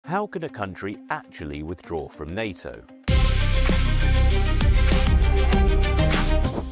How can a country actually withdraw from NATO?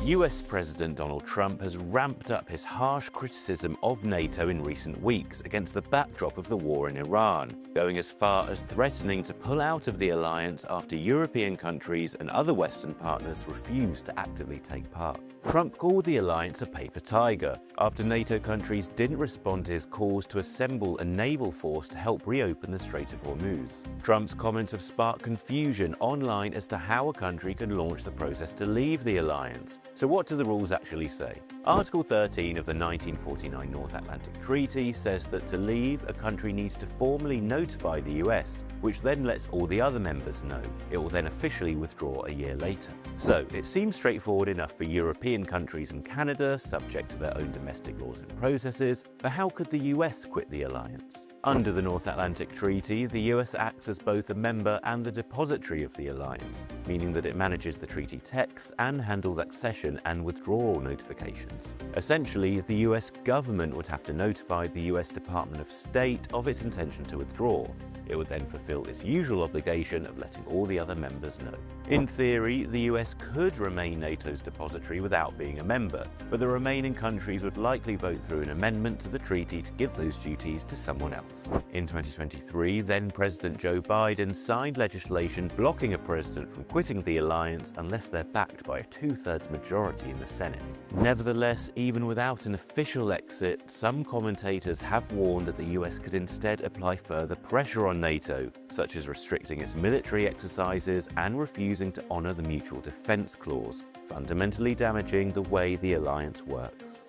US President Donald Trump has ramped up his harsh criticism of NATO in recent weeks against the backdrop of the war in Iran, going as far as threatening to pull out of the alliance after European countries and other Western partners refused to actively take part. Trump called the alliance a paper tiger after NATO countries didn't respond to his calls to assemble a naval force to help reopen the Strait of Hormuz. Trump's comments have sparked confusion online as to how a country can launch the process to leave the alliance. So what do the rules actually say? Article 13 of the 1949 North Atlantic Treaty says that to leave, a country needs to formally notify the US, which then lets all the other members know. It will then officially withdraw a year later. So it seems straightforward enough for European countries and Canada, subject to their own domestic laws and processes, but how could the US quit the alliance? Under the North Atlantic Treaty, the US acts as both a member and the depository of the alliance, meaning that it manages the treaty texts and handles accession and withdrawal notifications. Essentially, the US government would have to notify the US Department of State of its intention to withdraw. It would then fulfill its usual obligation of letting all the other members know. In theory, the US could remain NATO's depository without being a member, but the remaining countries would likely vote through an amendment to the treaty to give those duties to someone else. In 2023, then-President Joe Biden signed legislation blocking a president from quitting the alliance unless they're backed by a two-thirds majority in the Senate. Nevertheless, even without an official exit, some commentators have warned that the US could instead apply further pressure on NATO, such as restricting its military exercises and refusing to honor the Mutual Defense Clause, fundamentally damaging the way the alliance works.